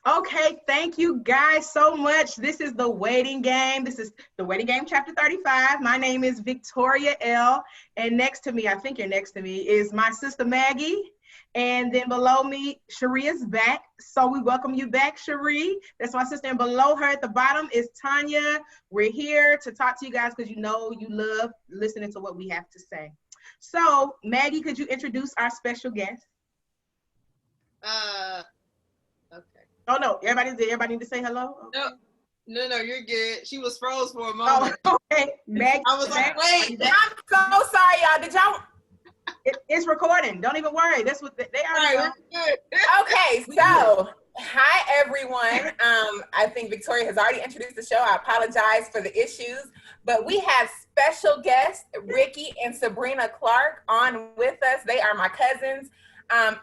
Okay, thank you guys so much. This is The Waiting Game. This is The Waiting Game, Chapter 35. My name is Victoria L. And next to me, I think you're next to me, is my sister Maggie. And then below me, Cherie is back. So we welcome you back, Cherie. That's my sister. And below her at the bottom is Tanya. We're here to talk to you guys because you know you love listening to what we have to say. So Maggie, could you introduce our special guest? Okay. Oh no, everybody need to say hello? Okay. No, you're good. She was froze for a moment. Oh, okay. Maggie, I was like, wait. I'm so sorry, y'all. Did y'all? It's recording. Don't even worry. That's what they already know. Good. Okay, so hi everyone. I think Victoria has already introduced the show. I apologize for the issues, but we have special guests Ricky and Sabrina Clark on with us. They are my cousins.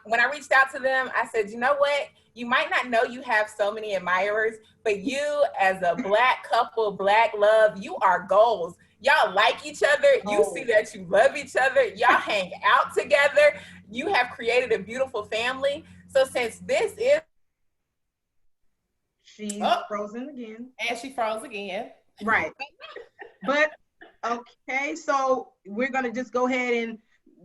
When I reached out to them, I said, you know what? You might not know you have so many admirers, but you as a Black couple, Black love, you are goals. Y'all like each other. You see that you love each other. Y'all hang out together. You have created a beautiful family. So since this is... She's frozen again. And she froze again. Right. But, okay, so we're going to just go ahead and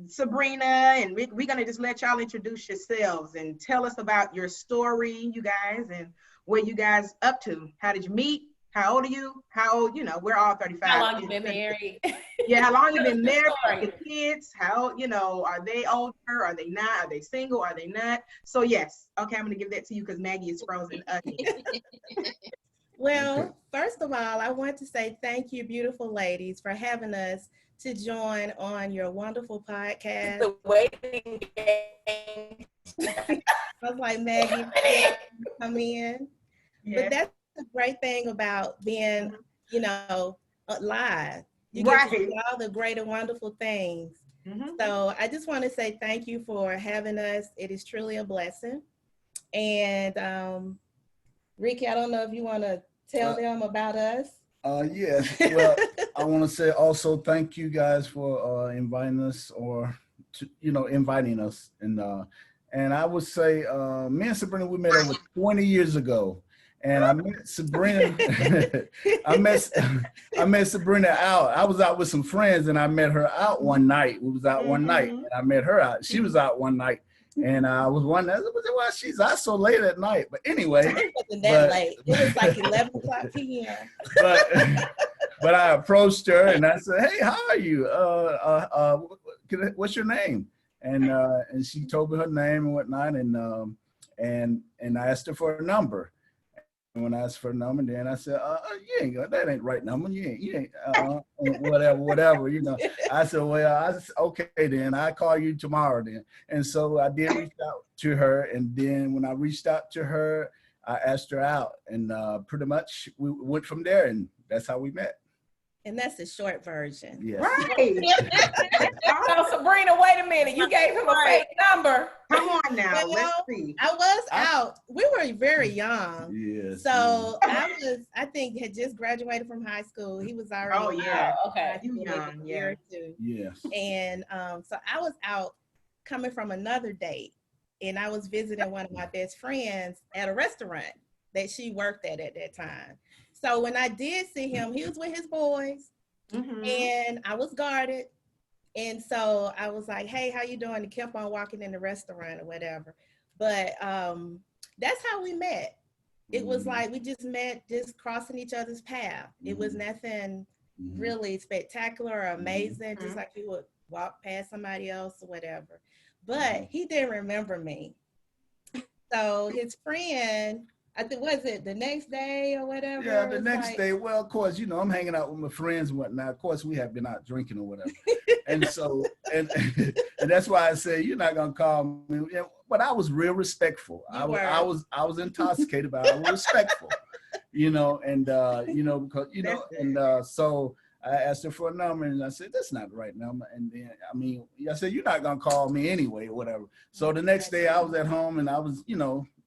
Sabrina and Rick, we're going to just let y'all introduce yourselves and tell us about your story, you guys, and what you guys up to. How did you meet? How old are you? How old, we're all 35. How long you been married? Yeah, how long you been married? Your kids, how, are they older? Are they not? Are they single? Are they not? So yes. Okay, I'm going to give that to you because Maggie is frozen again. Well, first of all, I want to say thank you, beautiful ladies, for having us to join on your wonderful podcast. The Waiting Game. I was like, Maggie, come in. Yeah. But that's the great thing about being, live. You get to do all the great and wonderful things. Mm-hmm. So I just want to say thank you for having us. It is truly a blessing. And Ricky, I don't know if you want to tell them about us. Yes. Well, I want to say also thank you guys for inviting us inviting us. And I would say me and Sabrina, we met over 20 years ago. And I met Sabrina, I met Sabrina out. I was out with some friends and I met her out one night. We was out one night and I met her out. She was out one night. And I was wondering, why she's out so late at night. But anyway. It wasn't that late. It was like 11 o'clock p.m. But I approached her and I said, hey, how are you? What's your name? And she told me her name and whatnot. And I asked her for a number. And when I asked for a number, then I said, that ain't right number. You ain't, whatever. I said, well, okay, then I'll call you tomorrow then. And so I did reach out to her. And then when I reached out to her, I asked her out and pretty much we went from there and that's how we met. And that's the short version. Yes. Right. So Sabrina, wait a minute. You gave him a fake number. Come on now. Let's see. I was out. We were very young. Yes. So I think had just graduated from high school. He was already. Oh yeah. Okay. You young. Yeah. Yes. And so I was out coming from another date, and I was visiting one of my best friends at a restaurant that she worked at that time. So when I did see him, he was with his boys, and I was guarded. And so I was like, hey, how you doing? And kept on walking in the restaurant or whatever. But that's how we met. It was like we just met just crossing each other's path. It was nothing really spectacular or amazing, just like you would walk past somebody else or whatever. But he didn't remember me. So his friend, I think, was it the next day or whatever? Yeah, the next day. Well, of course, I'm hanging out with my friends and whatnot. Of course, we have been out drinking or whatever. And so, and that's why I say you're not gonna call me. But I was real respectful. I was intoxicated, but I was respectful. So I asked her for a number, and I said, "That's not the right number." And then, I said, "You're not gonna call me anyway, or whatever." So the next day, I was at home, and I was,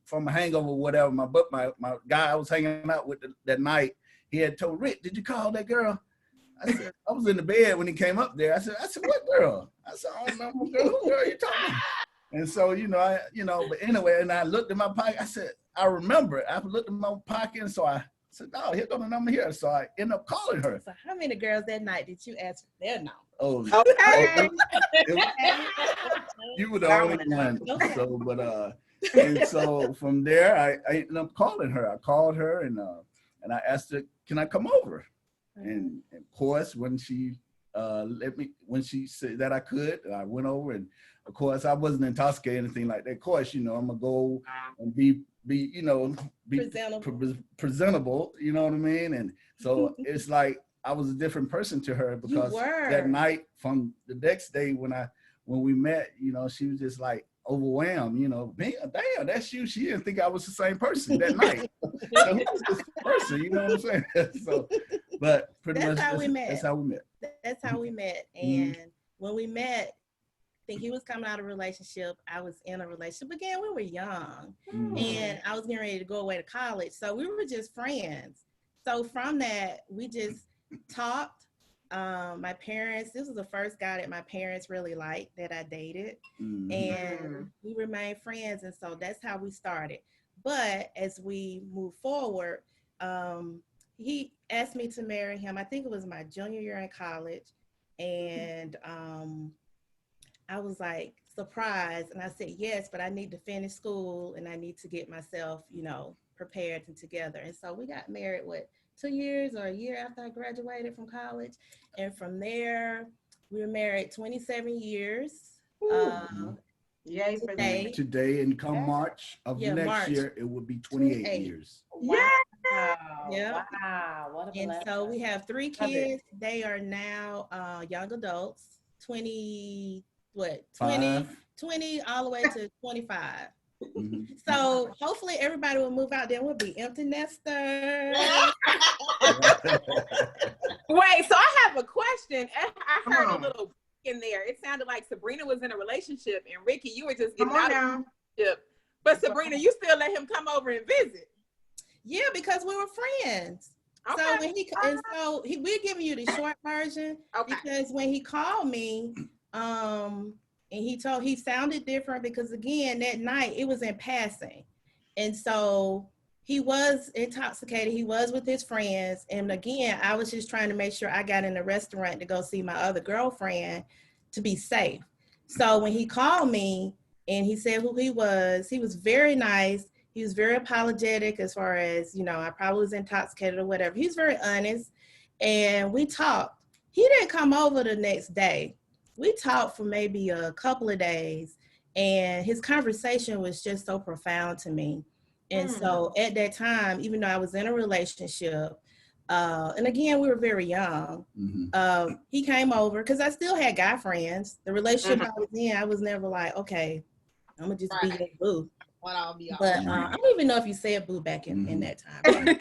from a hangover, or whatever. My guy I was hanging out with that night, he had told Rick, "Did you call that girl?" I said, I was in the bed when he came up there. I said, what girl? I said, I don't remember girl. Who girl you talking about? And so, but anyway, and I looked in my pocket. I said, I remember it. I looked in my pocket, and so I said, "Oh, here go the number here." So I ended up calling her. So how many girls that night did you ask for their number? Oh, Okay. you were the only one. So, but and so from there, I ended up calling her. I called her and I asked her, "Can I come over?" And of course, when she when she said that I could, I went over, and of course I wasn't intoxicated or anything like that. Of course, I'm gonna go and be presentable, you know what I mean? And so it's like I was a different person to her because that night from the next day when we met, she was just like overwhelmed, damn, that's you. She didn't think I was the same person that night. So who was this person? You know what I'm saying? So, but pretty much how we met. That's how we met. That's how we met. And when we met, I think he was coming out of a relationship. I was in a relationship. Again, we were young and I was getting ready to go away to college. So we were just friends. So from that, we just talked. My parents, this was the first guy that my parents really liked that I dated. And we remained friends. And so that's how we started. But as we move forward, he asked me to marry him. I think it was my junior year in college. And I was like surprised. And I said, yes, but I need to finish school and I need to get myself, prepared and together. And so we got married, 2 years or a year after I graduated from college. And from there, we were married 27 years. Yay for that. Today and come March of next year, it will be 28 years. Yeah. Yeah. Wow. What a blessing. And so we have 3 kids. They are now young adults, 20 all the way to 25. So hopefully everybody will move out there. We'll be empty nesters. Wait, so I have a question. I heard a little in there. It sounded like Sabrina was in a relationship and Ricky, you were just getting out of a relationship. But Sabrina, you still let him come over and visit. Yeah, because we were friends. Okay. So when we're giving you the short version because when he called me, and he sounded different because again, that night it was in passing. And so he was intoxicated. He was with his friends. And again, I was just trying to make sure I got in the restaurant to go see my other girlfriend to be safe. So when he called me and he said who he was very nice. He was very apologetic as far as, I probably was intoxicated or whatever. He was very honest. And we talked. He didn't come over the next day. We talked for maybe a couple of days. And his conversation was just so profound to me. And so at that time, even though I was in a relationship, and again, we were very young, he came over because I still had guy friends. The relationship I was in, I was never like, okay, I'm going to just be a boo. But I don't even know if you said boo back in that time.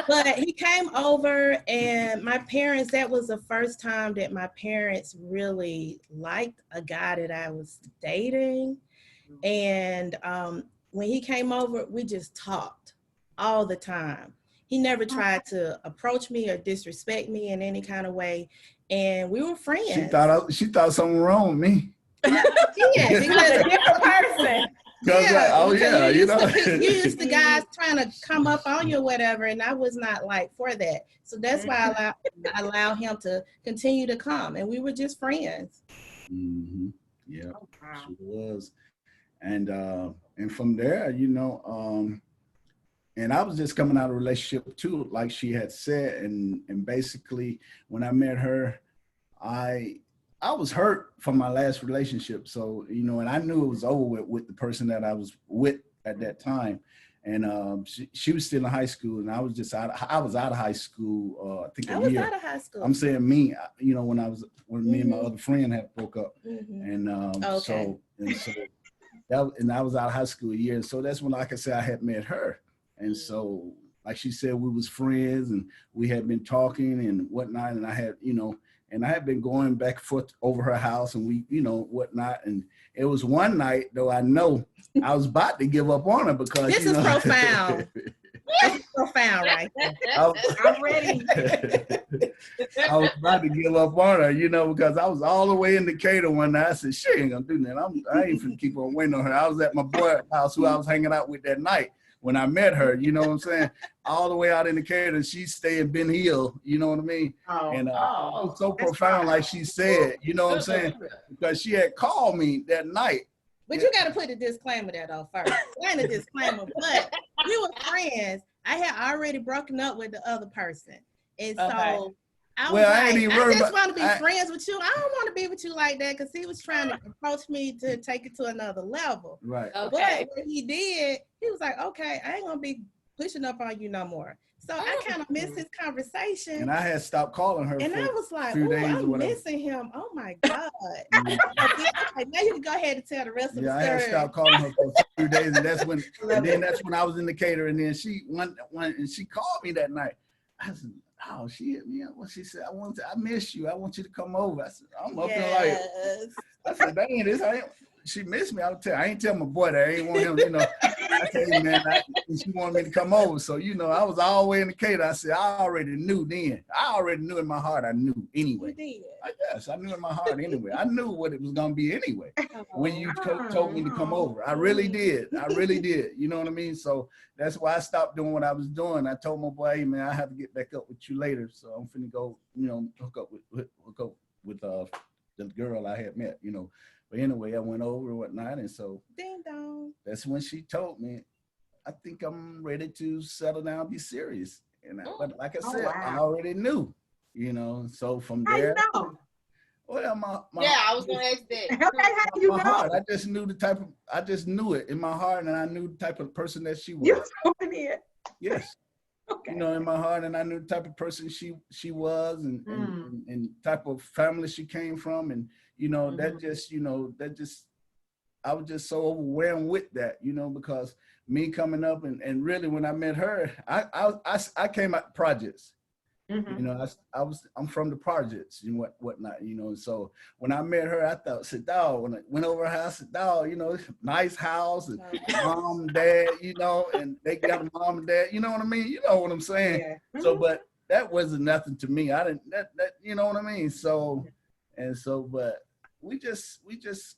But he came over and my parents, that was the first time that my parents really liked a guy that I was dating. And when he came over, we just talked all the time. He never tried to approach me or disrespect me in any kind of way. And we were friends. She thought something wrong with me. Yeah, because a different person. Yeah, you used to guys trying to come up on you or whatever, and I was not like for that. So that's why I allow him to continue to come, and we were just friends. Yeah, she was, and from there, and I was just coming out of a relationship too, like she had said, and basically when I met her, I was hurt from my last relationship. So, and I knew it was over with the person that I was with at that time. And she was still in high school and I was out of high school, I think a year. I was out of high school. I'm saying me, when me and my other friend had broke up. And so I was out of high school a year. And so that's when, like I said, I had met her. And so, like she said, we was friends and we had been talking and whatnot. And I had been going back and forth over her house and we, whatnot. And it was one night, though, I know I was about to give up on her because this is profound. That's profound, right? I, I'm ready. I was about to give up on her, you know, because I was all the way in Decatur one night. I said, she ain't gonna do that. I ain't finna keep on waiting on her. I was at my boy's house who I was hanging out with that night when I met her, you know what I'm saying? All the way out in Decatur, she stayed in Ben Hill, you know what I mean? And it was so profound, like she said, you know what I'm saying? Because she had called me that night. But you got to put a disclaimer there though first. It ain't a disclaimer, but we were friends. I had already broken up with the other person, and so I was I just want to be friends with you. I don't want to be with you like that because he was trying to approach me to take it to another level. Right. Okay. But what he did, he was like, "Okay, I ain't gonna be pushing up on you no more." So I kind of missed this conversation. And I had stopped calling her. And for I was like, few "Oh, days or I'm whatever. missing him. Oh my God." Okay, now you can go ahead and tell the rest of the I story. had stopped calling her for a few days, and that's when I was in Decatur, and then she went and she called me that night. I said, "Oh, she hit me up. What she said? I miss you. I want you to come over." I said, "I'm up there like." I said, "Dang, this ain't." She missed me. I ain't tell my boy that. I ain't want him, you know. I tell you, man, she wanted me to come over. So, you know, I was all the way in Decatur. I said, I already knew then. I already knew in my heart. I knew anyway. Yes, I knew in my heart anyway. I knew what it was going to be anyway when you told me to come over. I really did. I really did. You know what I mean? So that's why I stopped doing what I was doing. I told my boy, hey, man, I have to get back up with you later. So I'm finna go, you know, hook up with the girl I had met, you know. But anyway, I went over and whatnot, and so Ding dong. That's when she told me, I think I'm ready to settle down, be serious. And but like I said, I already knew, you know. So from there, How you know? Well, I was gonna ask that. Okay, how you my know? heart, I just knew it in my heart, and I knew the type of person that she was. You told me it. Yes. Okay. You know, in my heart, and I knew the type of person she was, and type of family she came from, and you know I was just so overwhelmed with that, you know, because me coming up and really when I met her, I came out projects, you know, I'm from the projects and whatnot, you know, and so when I met her, I thought, said, dog, when I went over her house, said, dog, you know, nice house and mom and dad, you know, and they got a mom and dad, you know what I mean? You know what I'm saying? Yeah. So, but that wasn't nothing to me. I didn't, that you know what I mean? But we just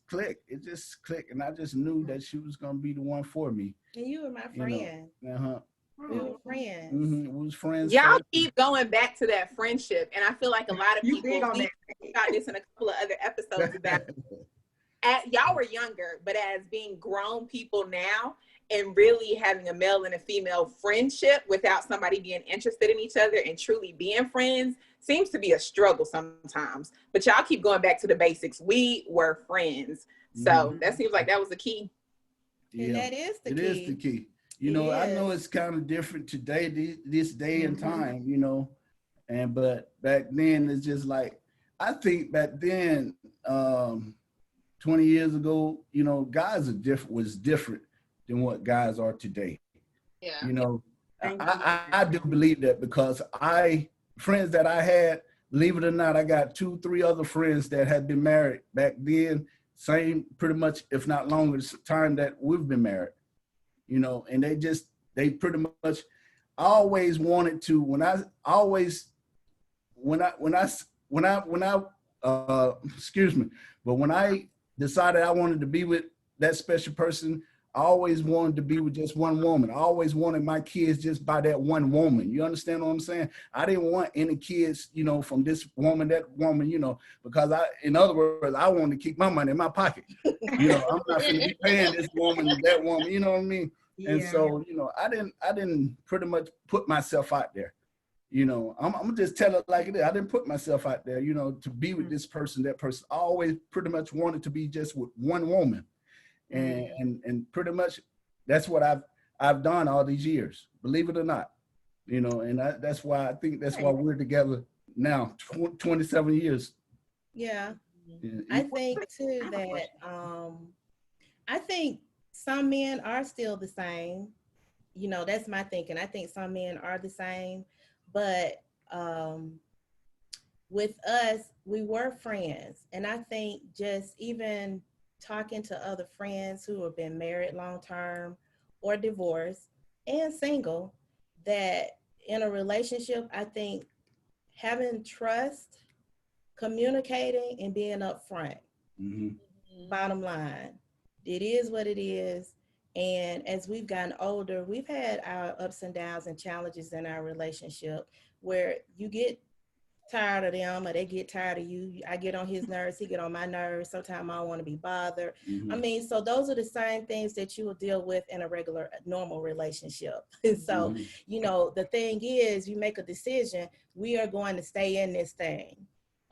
clicked. It just clicked, and I just knew that she was gonna be the one for me. And you were my friend. You know? We were friends. We was friends. Y'all keep going back to that friendship, and I feel like a lot of You people big on think about this in a couple of other episodes about y'all were younger, but as being grown people now and really having a male and a female friendship without somebody being interested in each other and truly being friends seems to be a struggle sometimes. But y'all keep going back to the basics. We were friends. So that seems like that was the key. And that is the key. It is the key. You know, I know it's kind of different today, this day and time, you know, but back then it's just like, I think back then, 20 years ago, you know, guys was different than what guys are today. Yeah. You know, I do believe that because friends that I had, believe it or not, I got 2-3 other friends that had been married back then, same pretty much, if not longer time that we've been married, you know, and they pretty much always wanted to, but when I decided I wanted to be with that special person, I always wanted to be with just one woman. I always wanted my kids just by that one woman. You understand what I'm saying? I didn't want any kids, you know, from this woman, that woman, you know, because in other words, I wanted to keep my money in my pocket. You know, I'm not going to be paying this woman and that woman, you know what I mean? Yeah. And so, you know, I didn't pretty much put myself out there. You know, I'm gonna just tell it like it is. I didn't put myself out there, you know, to be with this person, that person. I always pretty much wanted to be just with one woman. And pretty much that's what I've done all these years, believe it or not, you know, and that's why I think that's why we're together now, 27 years. Yeah. I think too that I think some men are still the same. You know, that's my thinking. I think some men are the same, but with us, we were friends. And I think just even talking to other friends who have been married long term or divorced and single, that in a relationship, I think having trust, communicating, and being upfront. Bottom line, it is what it is. And as we've gotten older, we've had our ups and downs and challenges in our relationship where you get tired of them or they get tired of you. I get on his nerves, he get on my nerves. Sometimes I don't want to be bothered. I mean, so those are the same things that you will deal with in a regular, normal relationship. So, you know, the thing is, you make a decision, we are going to stay in this thing.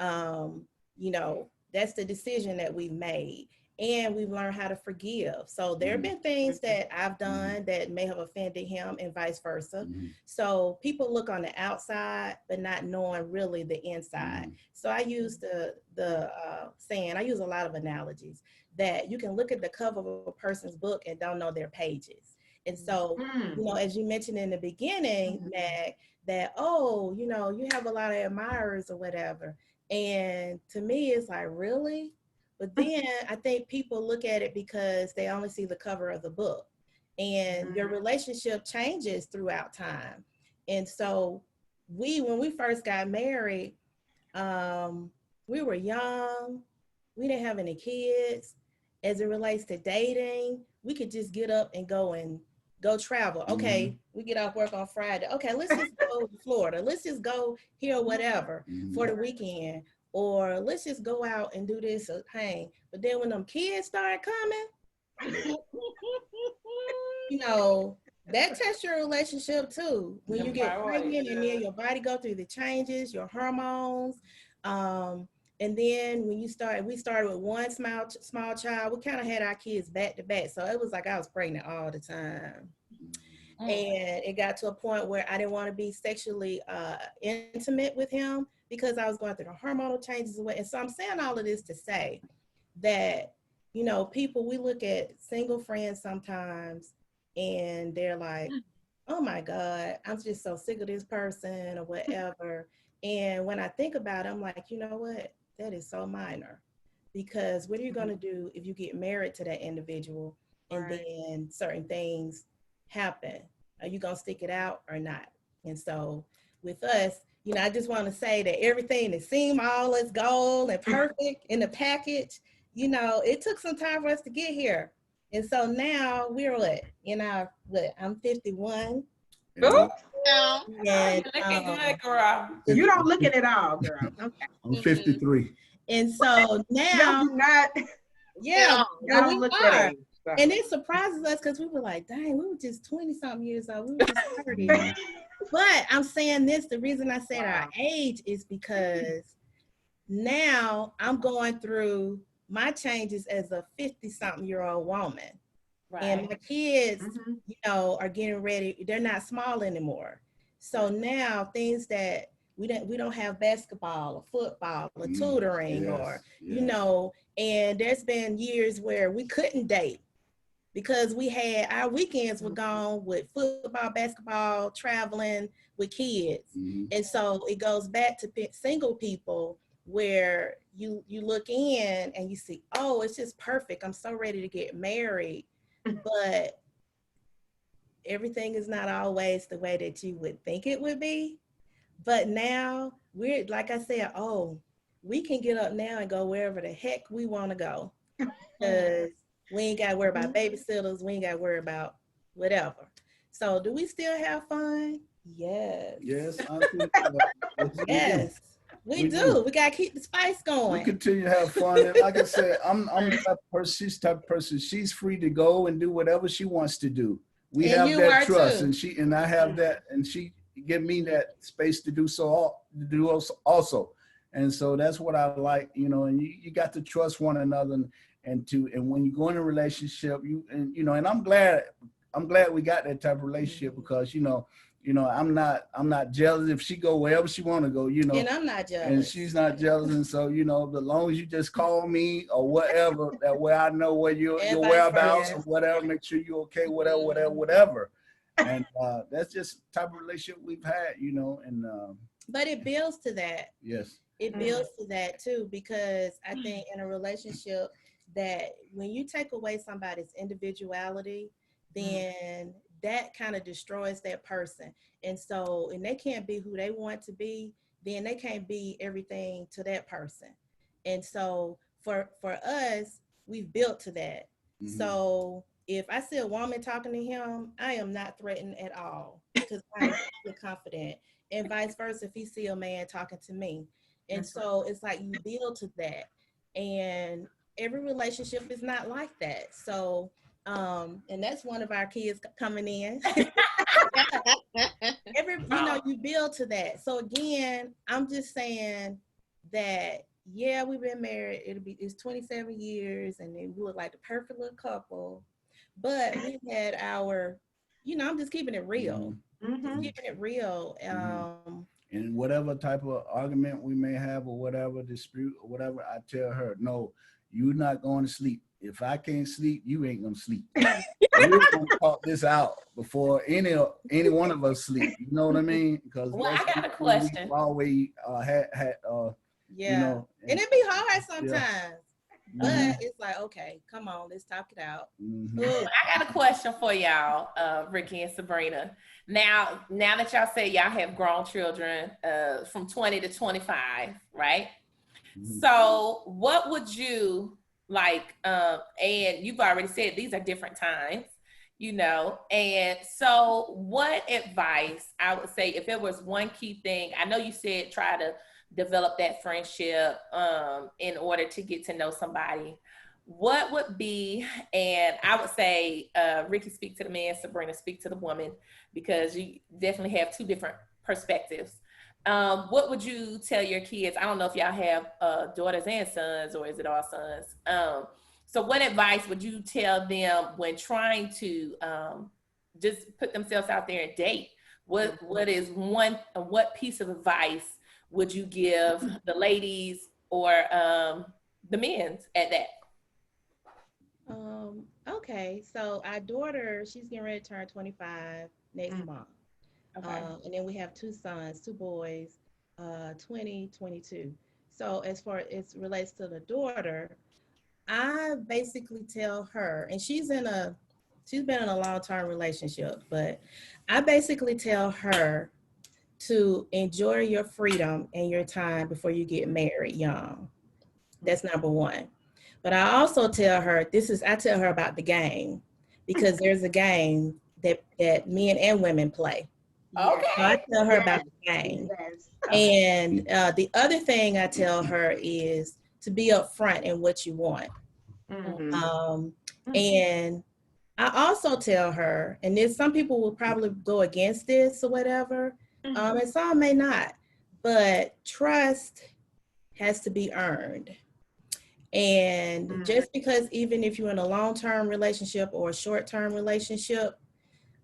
You know, that's the decision that we made. And we've learned how to forgive. So there have been things that I've done that may have offended him and vice versa. So people look on the outside, but not knowing really the inside. So I use the saying, I use a lot of analogies that you can look at the cover of a person's book and don't know their pages. And so, you know, as you mentioned in the beginning, Mag, that, oh, you know, you have a lot of admirers or whatever. And to me, it's like, really? But then I think people look at it because they only see the cover of the book, and your relationship changes throughout time. And so when we first got married, we were young, we didn't have any kids. As it relates to dating, we could just get up and go travel. Okay, we get off work on Friday. Okay, let's just go to Florida. Let's just go here or whatever for the weekend. Or let's just go out and do this or hang. But then when them kids start coming, you know, that tests your relationship too. When you get pregnant and then your body go through the changes, your hormones. And then when we started with one small child, we kind of had our kids back to back. So it was like I was pregnant all the time. And it got to a point where I didn't want to be sexually intimate with him because I was going through the hormonal changes. And so I'm saying all of this to say that, you know, people, we look at single friends sometimes and they're like, oh my God, I'm just so sick of this person or whatever. And when I think about it, I'm like, you know what? That is so minor, because what are you going to do if you get married to that individual and then certain things happen? Are you going to stick it out or not? And so with us, you know, I just want to say that everything that seemed all as gold and perfect in the package, you know, it took some time for us to get here. And so now we're I'm 51. No. And, Looking good, girl. You don't look at it all, girl. Okay. I'm 53. And so now, No, do not. yeah, Don't we look are. at it. And it surprises us because we were like, dang, we were just 20-something years old. We were just 30. But I'm saying this, the reason I said our age is because now I'm going through my changes as a 50-something-year-old woman. And my kids, you know, are getting ready. They're not small anymore. So now things that we don't have basketball or football or tutoring or, you know, and there's been years where we couldn't date because we had our weekends were gone with football, basketball, traveling with kids. And so it goes back to single people where you look in and you see, oh, it's just perfect. I'm so ready to get married. But everything is not always the way that you would think it would be. But now we're, like I said, oh, we can get up now and go wherever the heck we want to go. Because we ain't got to worry about babysitters. We ain't got to worry about whatever. So do we still have fun? Yes. Yes. Yes. We do. We got to keep the spice going. We continue to have fun. And like I said, I'm the type of person, she's the type of person, she's free to go and do whatever she wants to do. We have that trust too. and I have that, and she give me that space to do so also. And so that's what I like, you know, and you got to trust one another and when you go in a relationship, and I'm glad we got that type of relationship because, you know, I'm not jealous if she go wherever she want to go, you know. And I'm not jealous. And she's not jealous. And so, you know, as long as you just call me or whatever, that way I know where your whereabouts or whatever, make sure you're okay, whatever. And that's just the type of relationship we've had, you know. And but it builds to that. Yes. It builds to that too, because I think in a relationship that when you take away somebody's individuality, then that kind of destroys that person. And so, and they can't be who they want to be, then they can't be everything to that person. And so for us, we've built to that. Mhm. So if I see a woman talking to him, I am not threatened at all because I'm confident. And vice versa, if he see a man talking to me. And so it's like you build to that. And every relationship is not like that. So, and that's one of our kids coming in. You build to that. So again, I'm just saying that, yeah, we've been married. It's 27 years and we look like the perfect little couple, but we had our, I'm just keeping it real. Mm-hmm. Keeping it real. And whatever type of argument we may have or whatever dispute or whatever, I tell her, no, you're not going to sleep. If I can't sleep, you ain't gonna sleep. We're gonna talk this out before any one of us sleep. You know what I mean? Because I got a question. Always had and it be hard sometimes. But it's like, okay, come on, let's talk it out. Mm-hmm. I got a question for y'all, Ricky and Sabrina. Now that y'all say y'all have grown children from 20 to 25, right? Mm-hmm. So what would you like, and you've already said these are different times, and so what advice, I would say, if it was one key thing, I know you said try to develop that friendship in order to get to know somebody, what would be, and I would say, Ricky, speak to the man, Sabrina, speak to the woman, because you definitely have two different perspectives. What would you tell your kids? I don't know if y'all have daughters and sons, or is it all sons? So what advice would you tell them when trying to just put themselves out there and date? What piece of advice would you give the ladies or the men at that? Okay, so our daughter, she's getting ready to turn 25 next month. Okay. And then we have two sons, two boys, 20, 22. So as far as it relates to the daughter, I basically tell her, and she's been in a long-term relationship, but I basically tell her to enjoy your freedom and your time before you get married young. That's number one. But I also tell her, I tell her about the game, because there's a game that men and women play. Okay. So I tell her about the game. Yes. And the other thing I tell her is to be upfront in what you want. Mm-hmm. And I also tell her, and there's some people will probably go against this or whatever, and some may not, but trust has to be earned. And just because even if you're in a long-term relationship or a short-term relationship,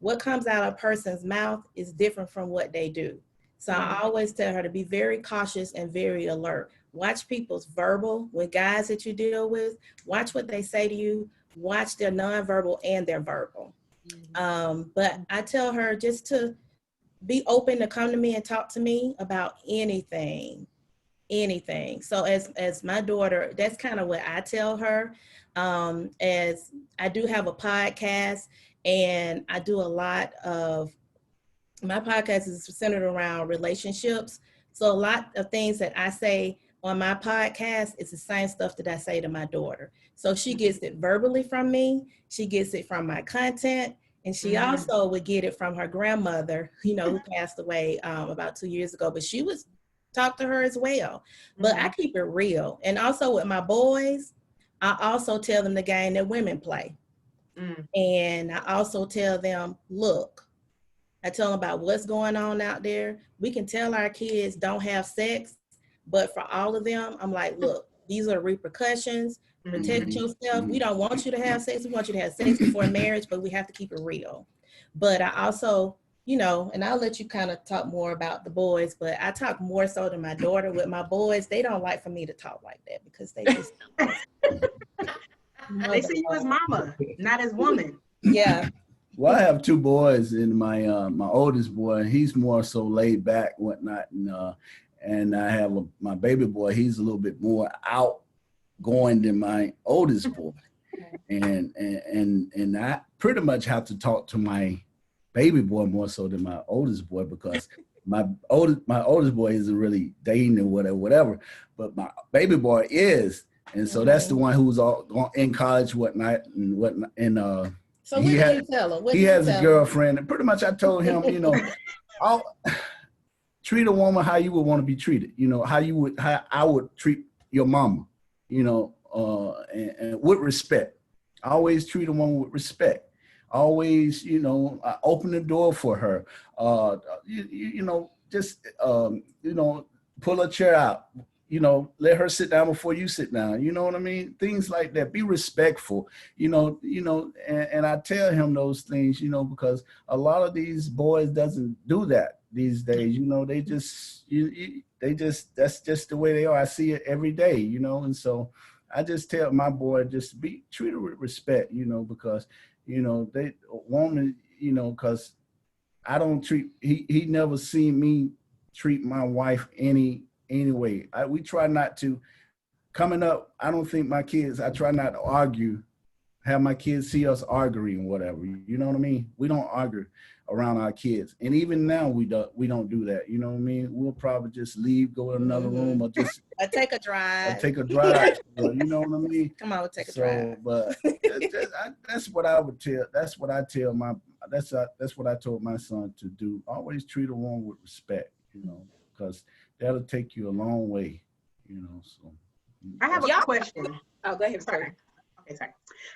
what comes out of a person's mouth is different from what they do. So I always tell her to be very cautious and very alert. Watch people's verbal, with guys that you deal with, watch what they say to you, watch their nonverbal and their verbal. But I tell her just to be open to come to me and talk to me about anything. So as my daughter, that's kind of what I tell her. As I do have a podcast, and I do a lot of, my podcast is centered around relationships. So a lot of things that I say on my podcast is the same stuff that I say to my daughter. So she gets it verbally from me, she gets it from my content, and she also would get it from her grandmother, who passed away about 2 years ago, but she was talk to her as well. But I keep it real. And also with my boys, I also tell them the game that women play. And I also tell them, look, I tell them about what's going on out there. We can tell our kids don't have sex, but for all of them, I'm like, look, these are repercussions. Protect yourself. We don't want you to have sex. We want you to have sex before marriage, but we have to keep it real. But I also, and I'll let you kind of talk more about the boys, but I talk more so to my daughter. With my boys, they don't like for me to talk like that because they just they see you as mama, not as woman. Yeah. Well, I have two boys, and my oldest boy, he's more so laid back, whatnot, and I have my baby boy. He's a little bit more outgoing than my oldest boy, and I pretty much have to talk to my baby boy more so than my oldest boy, because my oldest boy isn't really dating or whatever, but my baby boy is. And so that's the one who's all in college, whatnot. So what did you tell him? He has a girlfriend, and pretty much I told him, I'll treat a woman how you would want to be treated. How I would treat your mama. And with respect. I always treat a woman with respect. Always, I open the door for her. Pull a chair out. Let her sit down before you sit down. You know what I mean? Things like that. Be respectful. And I tell him those things, because a lot of these boys doesn't do that these days. They just that's just the way they are. I see it every day. And so I just tell my boy, just be treated with respect. Because they want to, because I don't treat. He never seen me treat my wife anyway. We try not to. Coming up, I don't think my kids, I try not to argue, have my kids see us arguing, whatever. You know what I mean? We don't argue around our kids. And even now we don't do that. You know what I mean? We'll probably just leave, go in another room, or just take a drive. You know what I mean? Come on, we'll take a drive. But that's what I would tell. That's what I tell that's what I told my son to do. Always treat a woman with respect, because that'll take you a long way, so. I have a question. Oh, go ahead. Sorry. Okay, sorry.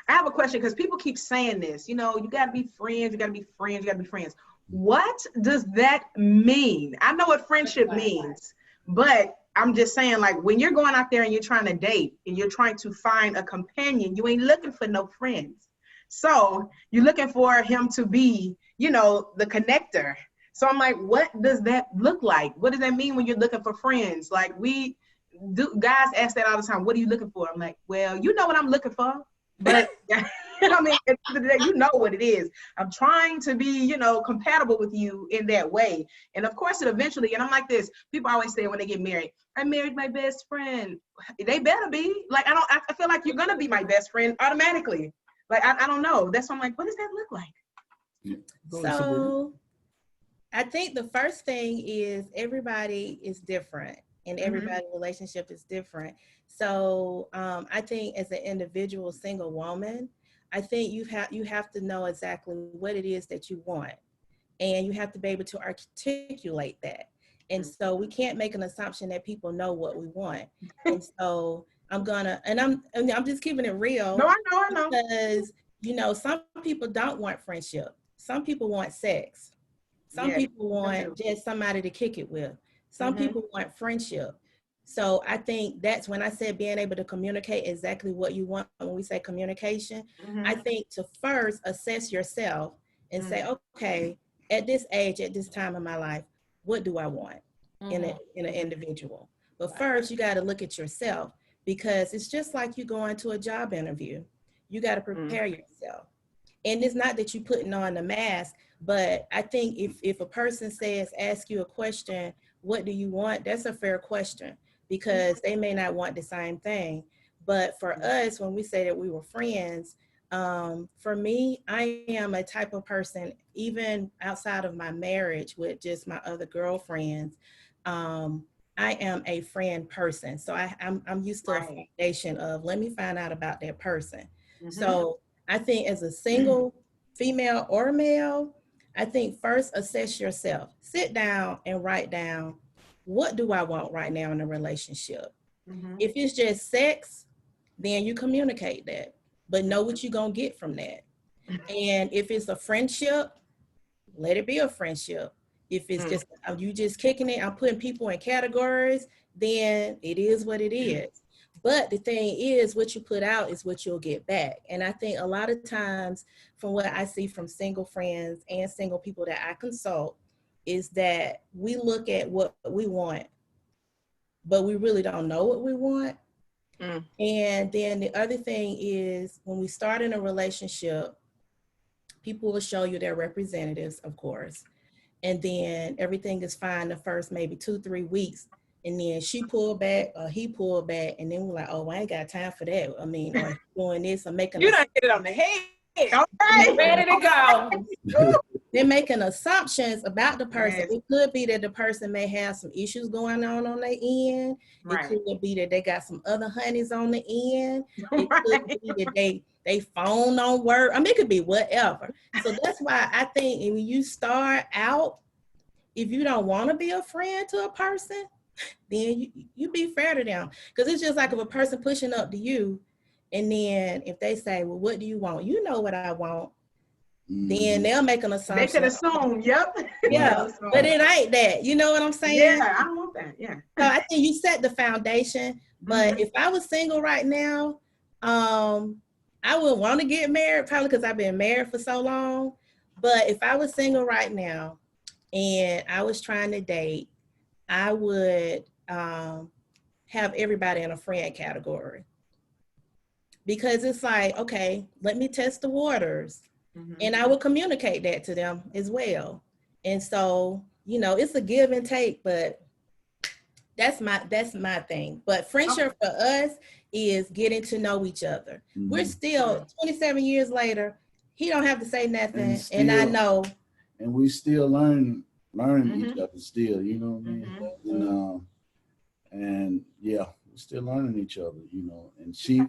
I have a question, because people keep saying this, you gotta be friends, you gotta be friends, you gotta be friends. What does that mean? I know what friendship means, but I'm just saying, like, when you're going out there and you're trying to date and you're trying to find a companion, you ain't looking for no friends. So you're looking for him to be, the connector. So I'm like, what does that look like? What does that mean when you're looking for friends? Like, guys ask that all the time. What are you looking for? I'm like, well, you know what I'm looking for. But I mean, at the end of the day, you know what it is. I'm trying to be, compatible with you in that way. And of course, it eventually, and I'm like this, people always say when they get married, I married my best friend. They better be. Like, I feel like you're going to be my best friend automatically. Like, I don't know. That's why I'm like, what does that look like? So I think the first thing is everybody is different. And everybody's relationship is different. So I think as an individual single woman, I think you have to know exactly what it is that you want. And you have to be able to articulate that. And so we can't make an assumption that people know what we want. And so I'm just keeping it real. No, I know. Because, some people don't want friendship. Some people want sex. Some people want just somebody to kick it with. Some people want friendship. So I think that's when I said being able to communicate exactly what you want. When we say communication, I think to first assess yourself and say, okay, at this age, at this time in my life, what do I want in an individual? But first, you got to look at yourself, because it's just like you going to a job interview. You got to prepare yourself. And it's not that you're putting on the mask, but I think if a person ask you a question, what do you want? That's a fair question, because they may not want the same thing. But for us, when we say that we were friends, for me, I am a type of person, even outside of my marriage with just my other girlfriends, I am a friend person. So I'm used to a foundation of, let me find out about that person. So I think as a single female or male, I think first assess yourself. Sit down and write down, what do I want right now in a relationship? If it's just sex, then you communicate that, but know what you're going to get from that. And if it's a friendship, let it be a friendship. If it's just, you just kicking it, I'm putting people in categories, then it is what it is. But the thing is, what you put out is what you'll get back. And I think a lot of times, from what I see from single friends and single people that I consult, is that we look at what we want, but we really don't know what we want. And then the other thing is, when we start in a relationship, people will show you their representatives, of course. And then everything is fine the first maybe 2-3 weeks. And then she pulled back or he pulled back. And then we're like, oh, I ain't got time for that. I mean, or doing this or making You don't get it on the head. Okay. Ready to go. they're making assumptions about the person. Yes. It could be that the person may have some issues going on their end. Right. It could be that they got some other honeys on the end. It Right. could be that they phone don't work. I mean, it could be whatever. So that's why I think when you start out, if you don't want to be a friend to a person, then you be fair to them. Because it's just like if a person pushing up to you, and then if they say, well, what do you want? You know what I want. Then they'll make an assumption. They could assume, yep. Yeah, but it ain't that. You know what I'm saying? Yeah, I don't want that. Yeah. So I think you set the foundation. But if I was single right now, I would want to get married, probably because I've been married for so long. But if I was single right now and I was trying to date, I would have everybody in a friend category. Because it's like, okay, let me test the waters. And I would communicate that to them as well. And so, you know, it's a give and take, but that's my thing. But friendship for us is getting to know each other. We're still 27 years later. He don't have to say nothing, and I know. And we still learning each other still. You know what I mean? And yeah, we're still learning each other. You know, and she,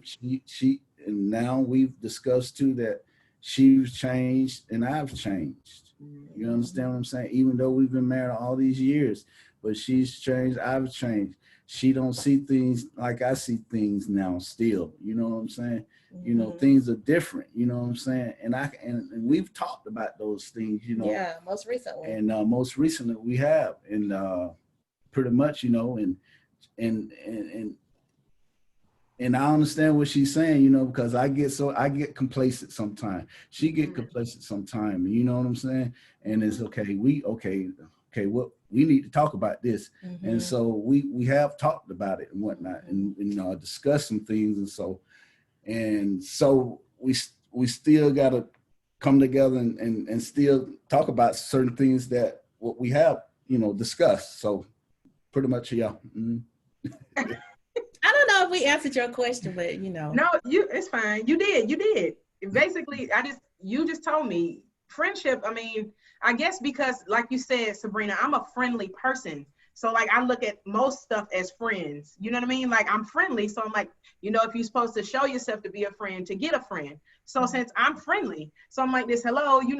and now we've discussed too that she's changed and I've changed. You understand what I'm saying? Even though we've been married all these years, but she's changed, I've changed. She don't see things like I see things now still. You know what I'm saying? You know, things are different, you know what I'm saying? And we've talked about those things, you know. Yeah, most recently. And most recently we have. And pretty much, you know, and I understand what she's saying, you know, because I get complacent sometimes. She get complacent sometimes, you know what I'm saying? And it's okay, what we need to talk about this. And so we have talked about it and whatnot and discussed some things. And so we still gotta come together and still talk about certain things that what we have, you know, discussed. So pretty much, yeah. I don't know if we answered your question, but you know. No, it's fine. You did. Basically, you just told me friendship. I mean, I guess because like you said, Sabrina, I'm a friendly person. So like I look at most stuff as friends. You know what I mean? Like I'm friendly. So I'm like, you know, if you're supposed to show yourself to be a friend, to get a friend. So since I'm friendly, so I'm like this, hello, you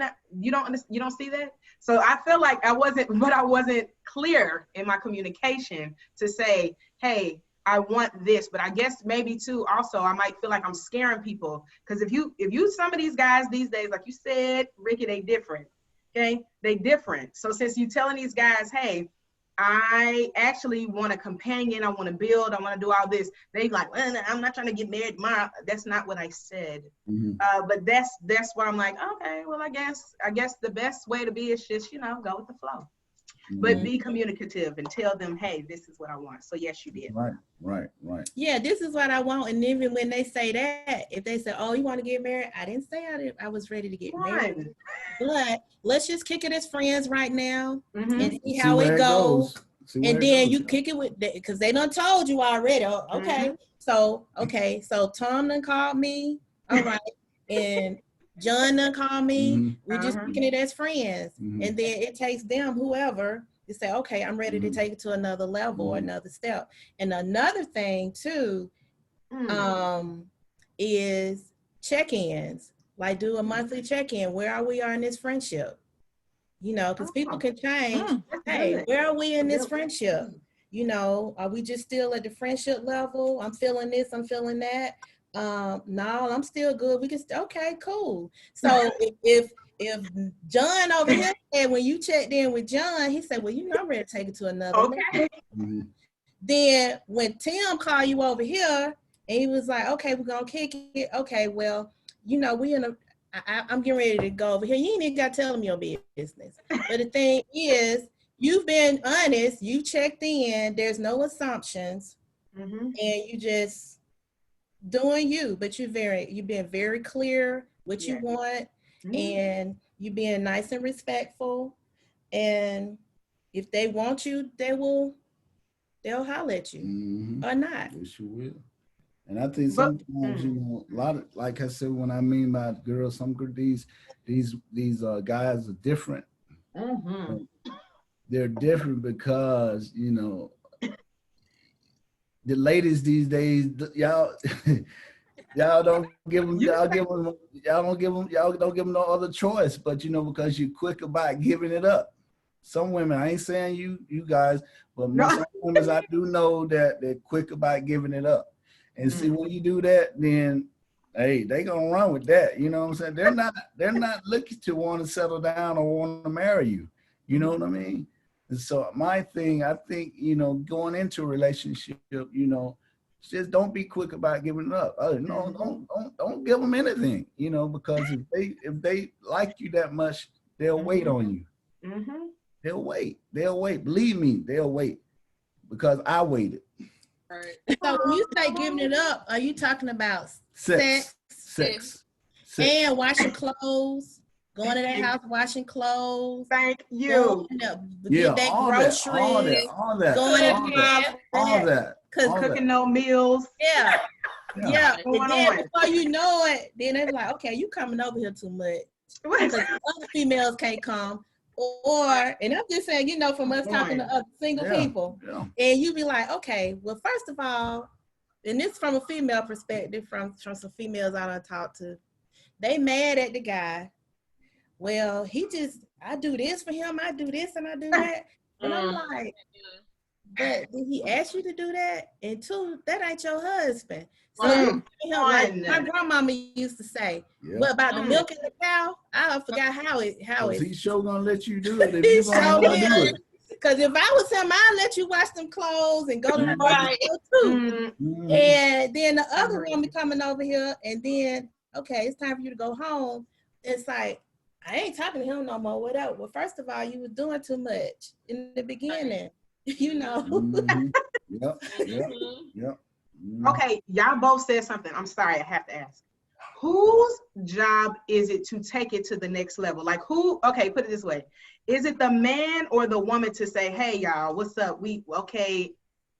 don't see that? So I feel like I wasn't clear in my communication to say, hey, I want this, but I guess maybe too, also, I might feel like I'm scaring people. Because if you, some of these guys these days, like you said, Ricky, they different, okay? They different. So since you telling these guys, hey, I actually want a companion, I want to build, I want to do all this, they like, well, I'm not trying to get married tomorrow. That's not what I said. But that's why I'm like, okay, well, I guess the best way to be is just, you know, go with the flow. But be communicative and tell them, hey, this is what I want. So yes, you did. Right. Yeah, this is what I want. And even when they say that, if they say, oh, you want to get married? I didn't say I was ready to get married. But let's just kick it as friends right now and see how it goes. And then you kick it with, because they done told you already. Okay. So Tom done called me. All right. And John done called me. We're just kicking it as friends. And then it takes them, whoever, to say, okay, I'm ready to take it to another level or another step. And another thing too, is check-ins. Like do a monthly check-in. Where are we in this friendship? You know, because people can change. Hey, where are we in this friendship? You know, are we just still at the friendship level? I'm feeling this, I'm feeling that. No, I'm still good. We can okay, cool. So if John over here said when you checked in with John, he said, well, you know, I'm ready to take it to another level. Then when Tim called you over here and he was like, okay, we're gonna kick it. Okay, well, you know, I'm getting ready to go over here. You ain't even got to tell them your business. But the thing is, you've been honest, you checked in, there's no assumptions, and you just doing you, but you've been very clear what you want, and you being nice and respectful. And if they want you, they'll holler at you or not. Yes, you will. And I think sometimes, you know, a lot of, like I said, when I mean by girls, these guys are different. Mm-hmm. They're different because, you know, the ladies these days, y'all don't give them no other choice, but you know, because you're quick about giving it up. Some women, I ain't saying you guys, but most women I do know that they're quick about giving it up. And see, when you do that, then hey, they gonna run with that. You know what I'm saying? They're not looking to want to settle down or want to marry you. You know what I mean? And so my thing, I think, you know, going into a relationship, you know, just don't be quick about giving it up. No, don't give them anything, you know, because if they like you that much, they'll wait on you. Mm-hmm. They'll wait. Believe me, they'll wait, because I waited. So when you say giving it up, are you talking about sex and washing clothes? Going to that house, washing clothes. Thank you. Get that groceries. All that. Cooking no meals. Yeah. Going And then on. before you know it, then they're like, okay, you coming over here too much. Because other females can't come. And I'm just saying, you know, from us talking to other single people, and you be like, okay, well, first of all, and this from a female perspective, from some females I done talked to, they mad at the guy. Well, I do this for him, I do this and I do that. And I'm like, but did he ask you to do that? And two, that ain't your husband. So like my grandmama used to say, what about the milk and the cow? I forgot how it. He's sure gonna let you do it if you gonna do it. Because if I was him, I'd let you wash them clothes and go to the grocery too. And then the other woman coming over here, and then okay, it's time for you to go home. It's like, I ain't talking to him no more. Whatever. Well, first of all, you were doing too much in the beginning. You know. Yep. Okay, y'all both said something. I'm sorry, I have to ask. Whose job is it to take it to the next level? Like okay, put it this way. Is it the man or the woman to say, hey, y'all, what's up?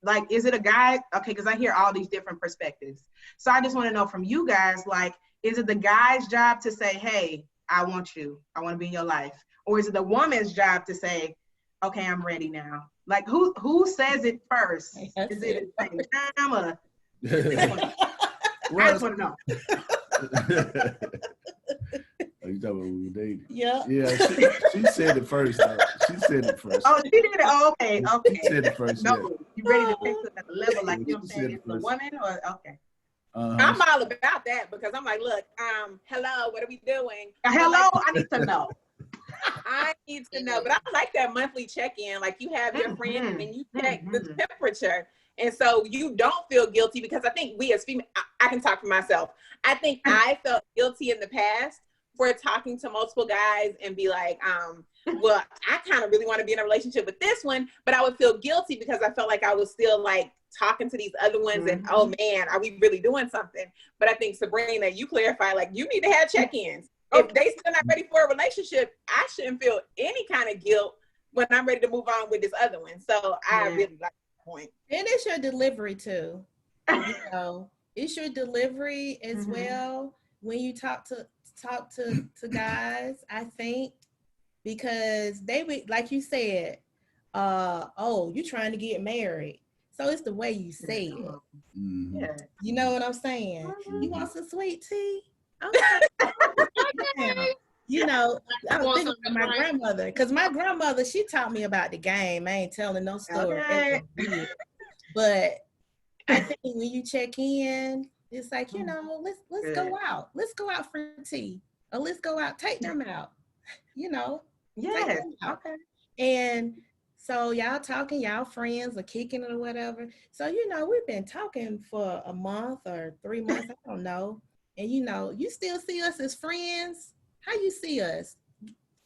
Like, is it a guy? Okay, because I hear all these different perspectives. So I just want to know from you guys, like, is it the guy's job to say, hey, I want you. I want to be in your life. Or is it the woman's job to say, okay, I'm ready now? Like, who says it first? Is it at the same time or? I just want to know. Are you talking about when we were dating? Yeah. Yeah, she said it first. She said it first. Oh, she did it? Oh, okay. She said it first. No, yeah. you ready to take it at the level, like, you know what I'm saying? It's the woman or, okay. I'm all about that, because I'm like, look, hello, what are we doing? Hello, I need to know. I need to know, but I like that monthly check-in. Like, you have your friend and then you check the temperature. And so you don't feel guilty, because I think we as females, I can talk for myself. I think I felt guilty in the past for talking to multiple guys and be like, well, I kind of really want to be in a relationship with this one, but I would feel guilty because I felt like I was still like talking to these other ones and, oh man, are we really doing something? But I think, Sabrina, you clarify, like, you need to have check-ins. If they still not ready for a relationship, I shouldn't feel any kind of guilt when I'm ready to move on with this other one. So I really like that point. And it's your delivery too. You know, it's your delivery as well when you talk to guys, I think, because they would, like you said, oh, you trying to get married. So it's the way you say it. Yeah. You know what I'm saying? You want some sweet tea? Okay. You know, I was thinking of my grandmother, because my grandmother, she taught me about the game. I ain't telling no story. Okay. But I think when you check in, it's like, you know, let's go out. Let's go out for tea. Or let's go out, take them out. You know. Yes. Okay. And so y'all talking, y'all friends or kicking it or whatever. So, you know, we've been talking for a month or 3 months, I don't know. And, you know, you still see us as friends. How you see us?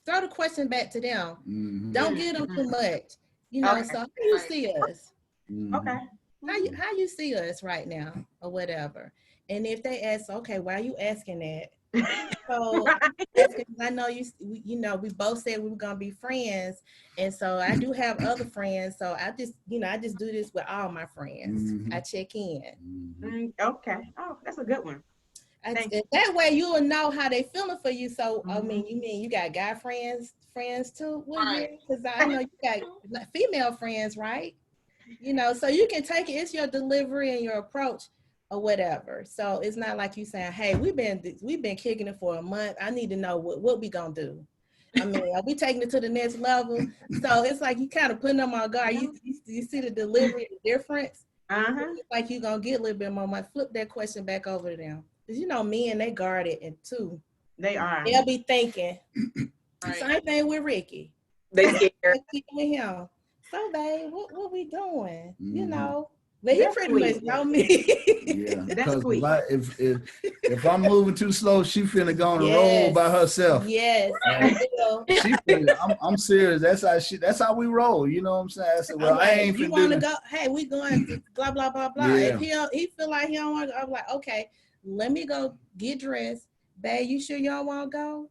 Throw the question back to them. Don't give them too much. You know, so how you see us? Okay. How you see us right now or whatever. And if they ask, okay, why are you asking that? So that's because I know you know, we both said we were gonna be friends, and so I do have other friends. So I just, you know, I just do this with all my friends. Mhm. I check in. Okay. Oh, that's a good one. Thank you. That way you will know how they feeling for you. So I Mhm. mean, you mean you got guy friends too with you? Right. Because I know you got like, female friends, right? You know, so you can take it. It's your delivery and your approach or whatever. So it's not like you saying, "Hey, we've been kicking it for a month. I need to know what we gonna do." I mean, are we taking it to the next level? So it's like you kind of putting them on guard. You see the delivery, the difference. Uh-huh. It's like you gonna get a little bit more money. Flip that question back over to them. Cause you know, men, they guarded and too. They are. They'll be thinking. Right. Same thing with Ricky. They scared. With him. So babe, what we doing? You Mhm. know. But he That's pretty sweet. much know me. Yeah, That's because sweet. if I'm moving too slow, she finna go on a roll Yes. by herself. Yes. Right. I will. She finna, I'm serious. That's how we roll. You know what I'm saying? I said, well, I'm I like, ain't you finna want do to that. go? Hey, we going to blah blah blah blah. Yeah. If he feel like he don't want to go, I'm like, okay, let me go get dressed. Babe, you sure y'all want to go?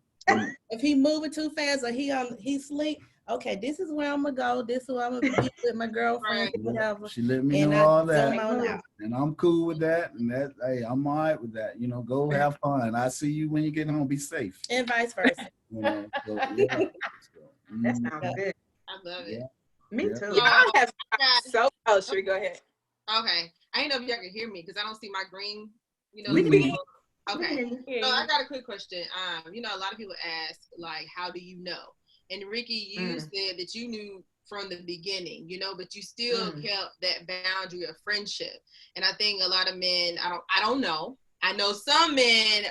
If he moving too fast or he sleep, okay, this is where I'm gonna go. This is where I'm gonna be with my girlfriend, Right. whatever. She let me And know I all zone that, on out. and I'm cool with that. And that, hey, I'm all right with that. You know, go have fun. I see you when you get home. Be safe. And vice versa. You know, so, yeah. That Mhm. sounds good. I love it. Yeah. Me Yeah. too. Y'all have Got- so. Oh, should we go ahead? Okay. I didn't know if y'all could hear me because I don't see my green. You know. We can little- hear Okay. Yeah. So I got a quick question. You know, a lot of people ask, like, how do you know? And Ricky, you said that you knew from the beginning, you know, but you still kept that boundary of friendship. And I think a lot of men, I don't know. I know some men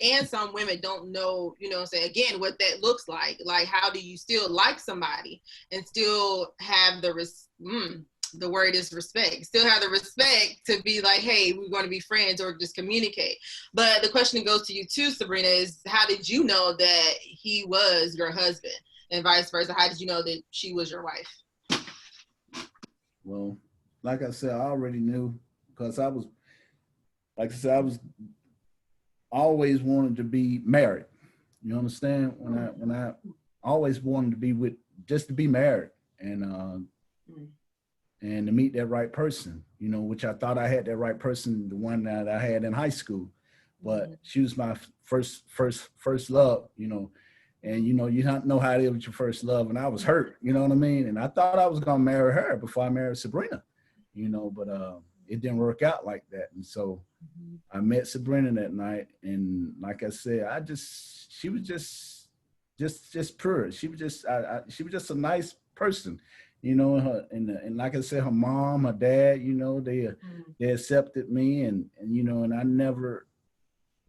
and some women don't know, you know, say again what that looks like. Like, how do you still like somebody and still have the word is respect. Still have the respect to be like, hey, we're going to be friends or just communicate. But the question goes to you too, Sabrina, is how did you know that he was your husband and vice versa? How did you know that she was your wife? Well, like I said, I already knew because I was, like I said, I was always wanted to be married. You understand? When I always wanted to be just to be married and to meet that right person, you know, which I thought I had that right person, the one that I had in high school, but she was my first love, you know, and you know, you don't know how it is with your first love, and I was hurt, you know what I mean? And I thought I was gonna marry her before I married Sabrina, you know, but it didn't work out like that. And so I met Sabrina that night, and like I said, she was just pure. She was just a nice person. You know, and like I said, her mom, her dad, you know, they accepted me, and you know, and I never,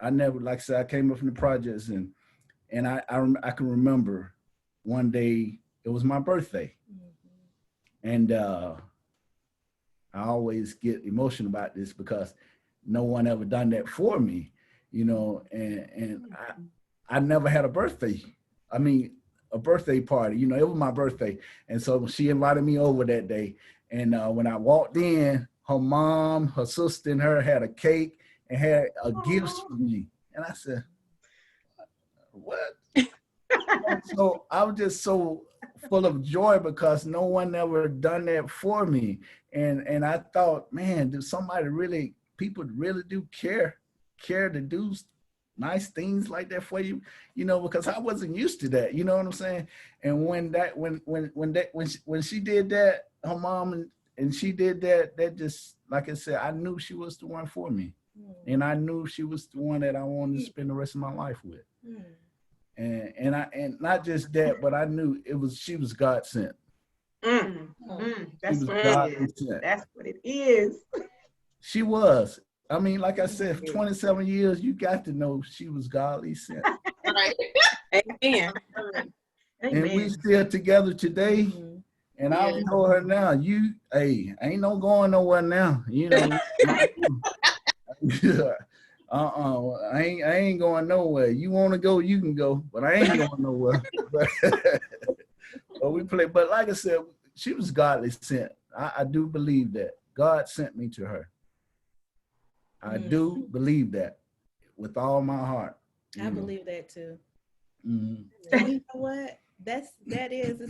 like I said, I came up from the projects, and I can remember one day it was my birthday, and I always get emotional about this because no one ever done that for me, you know, and I never had a birthday. I mean, a birthday party, you know, it was my birthday. And so she invited me over that day. And when I walked in, her mom, her sister, and her had a cake and had a gifts for me. And I said, what? So I was just so full of joy because no one ever done that for me. And I thought, man, people really do care to do nice things like that for you, you know, because I wasn't used to that, you know what I'm saying? And when she did that, her mom and she did that, that just, like I said, I knew she was the one for me. And I knew she was the one that I wanted to spend the rest of my life with. And not just that, but I knew she was God sent. That's what God it is. sent. That's what it is. She was. I mean, like I said, for 27 years, you got to know she was godly sent. Right. Amen. And we still together today. And I told her now, ain't no going nowhere now. You know, I ain't going nowhere. You want to go, you can go, but I ain't going nowhere. But we play. But like I said, she was godly sent. I do believe that God sent me to her. I do believe that with all my heart. I believe that too. Mm-hmm. And you know what? It's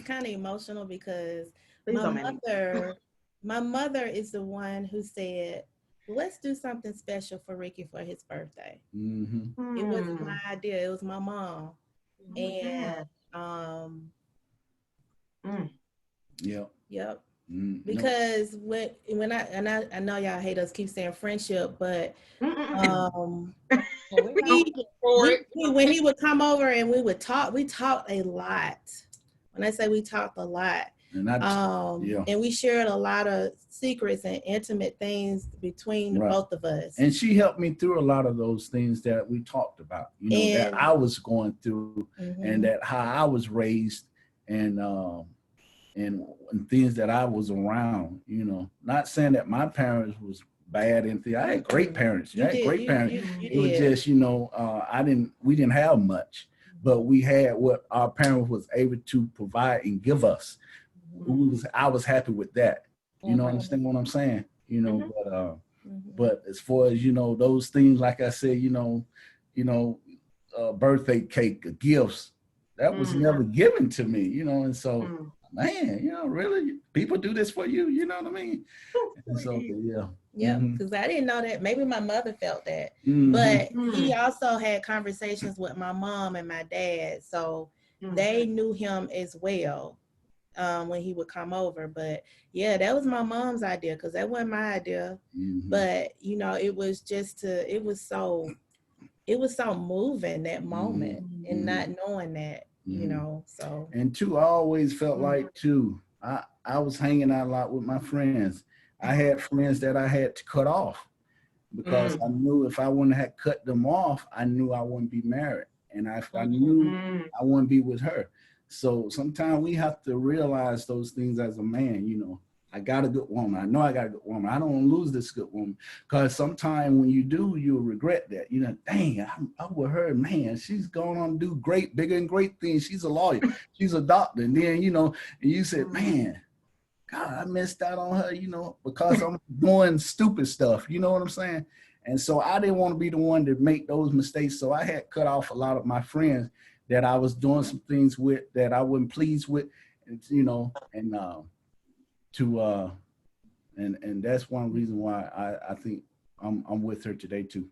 kind of emotional because my mother is the one who said, let's do something special for Ricky for his birthday. Mm-hmm. It wasn't my idea, it was my mom. And Yep. Because when I know y'all hate us keep saying friendship, but when he would come over and we would talk, we talked a lot. When I say we talked a lot, and we shared a lot of secrets and intimate things between both of us. And she helped me through a lot of those things that we talked about, that I was going through, and that how I was raised, and things that I was around. Not saying that my parents was bad and I had great parents. It was just, we didn't have much, but we had what our parents was able to provide and give us. I was happy with that. Understand what I'm saying? But as far as, those things, like I said, birthday cake, gifts, that was never given to me, and so, man, really, people do this for you, you know what I mean? And so, yeah, because I didn't know that. Maybe my mother felt that, but he also had conversations with my mom and my dad, so they knew him as well when he would come over. But yeah, that was my mom's idea, because that wasn't my idea. But it was just it was so moving, that moment, and not knowing that, so. And two, I always felt like too, I was hanging out a lot with my friends. I had friends that I had to cut off because I knew if I wouldn't have cut them off, I knew I wouldn't be married. And I knew I wouldn't be with her. So sometimes we have to realize those things as a man. I got a good woman. I know I got a good woman. I don't want to lose this good woman, because sometimes when you do, you'll regret that. Dang, I'm with her, man. She's going on to do bigger and great things. She's a lawyer. She's a doctor. And then, and you said, man, God, I missed out on her, because I'm doing stupid stuff. You know what I'm saying? And so I didn't want to be the one to make those mistakes. So I had cut off a lot of my friends that I was doing some things with that I wasn't pleased with, and and that's one reason why I think I'm with her today too,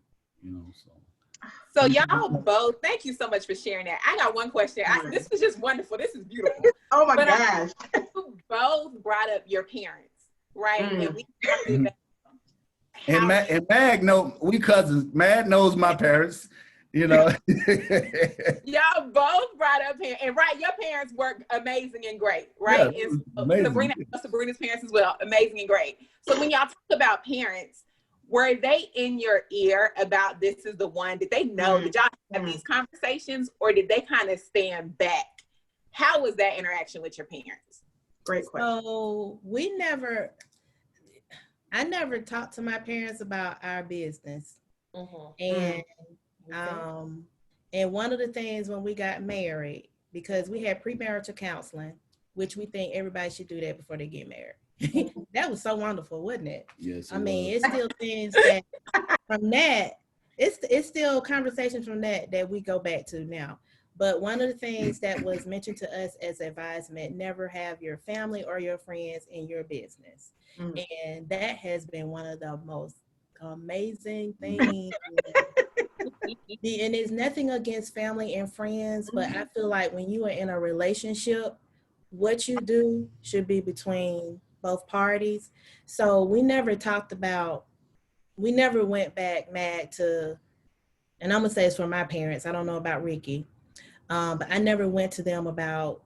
So y'all both, thank you so much for sharing that. I got one question. This is just wonderful. This is beautiful. Oh my gosh. You both brought up your parents, right? And we and Mag we cousins. Mag knows my parents. Y'all both brought up parents, and your parents were amazing and great, right? Yeah, and Sabrina's parents as well, amazing and great. So when y'all talk about parents, were they in your ear about this is the one? Did they know? Did y'all have these conversations, or did they kind of stand back? How was that interaction with your parents? Great question. So I never talked to my parents about our business. And one of the things when we got married, because we had premarital counseling, which we think everybody should do that before they get married. That was so wonderful, wasn't it? Yes. It's still things that from that, it's still conversations from that we go back to now. But one of the things that was mentioned to us as advisement, never have your family or your friends in your business. And that has been one of the most amazing things. And it's nothing against family and friends, but I feel like when you are in a relationship, what you do should be between both parties. So we never went back mad to, and I'm gonna say it's for my parents, I don't know about Ricky, but I never went to them about,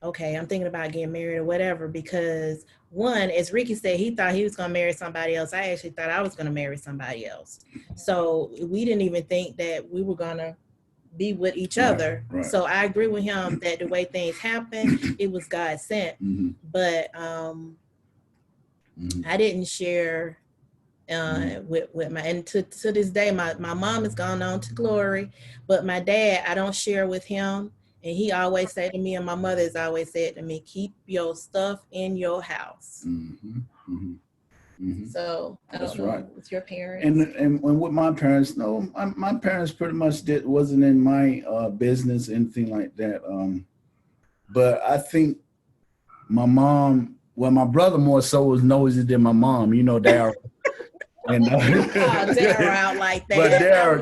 okay, I'm thinking about getting married or whatever, because one, as Ricky said, he thought he was going to marry somebody else. I actually thought I was going to marry somebody else. So we didn't even think that we were going to be with each other. Right. So I agree with him that the way things happened, it was God sent. But I didn't share with my, and to this day, my mom has gone on to glory, but my dad, I don't share with him. And he always said to me, and my mother's always said to me, keep your stuff in your house. So I don't know right. with your parents. And with my parents, no, my parents pretty much wasn't in my business, anything like that. But I think my mom, well, my brother more so was nosy than my mom, you know, Daryl. And Daryl out like that. But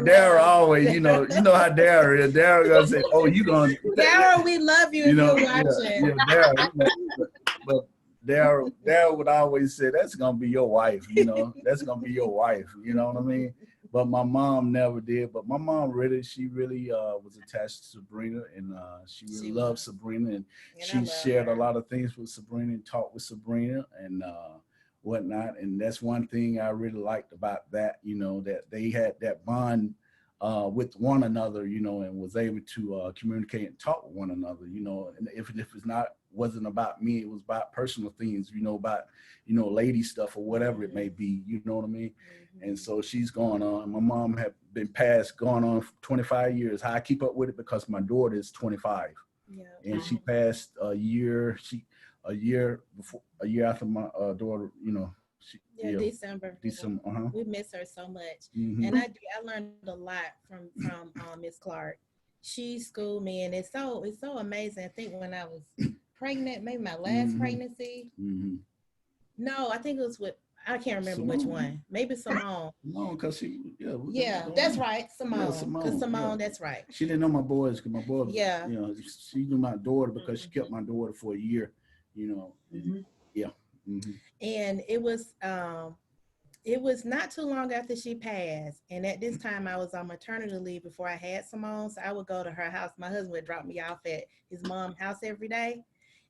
Daryl always, you know how Daryl is. Daryl gonna say, "Oh, you gonna Daryl, we love you if you're watching." Daryl. But Daryl would always say, "That's gonna be your wife," you know. That's gonna be your wife, you know what I mean? But my mom never did. But my mom she really was attached to Sabrina, and she really loved Sabrina, and she shared a lot of things with Sabrina and talked with Sabrina and whatnot. And that's one thing I really liked about that, you know, that they had that bond with one another, you know, and was able to communicate and talk with one another, you know. And if it's wasn't about me, it was about personal things, you know, about, you know, lady stuff or whatever it may be, you know what I mean? And so she's gone on. My mom had been going on for 25 years. How I keep up with it because my daughter is 25, and she passed a year after my daughter, you know. December. We miss her so much. And I learned a lot from Miss Clark. She schooled me, and it's so amazing. I think when I was pregnant, maybe my last pregnancy. No, I think it was I can't remember Simone. Which one. Maybe Simone. No, because that's right, Simone. Because Simone, that's right. She didn't know my boys, because my boys, you know, she knew my daughter because she kept my daughter for a year, you know. And it was not too long after she passed, and at this time I was on maternity leave before I had Simone, so I would go to her house. My husband would drop me off at his mom's house every day,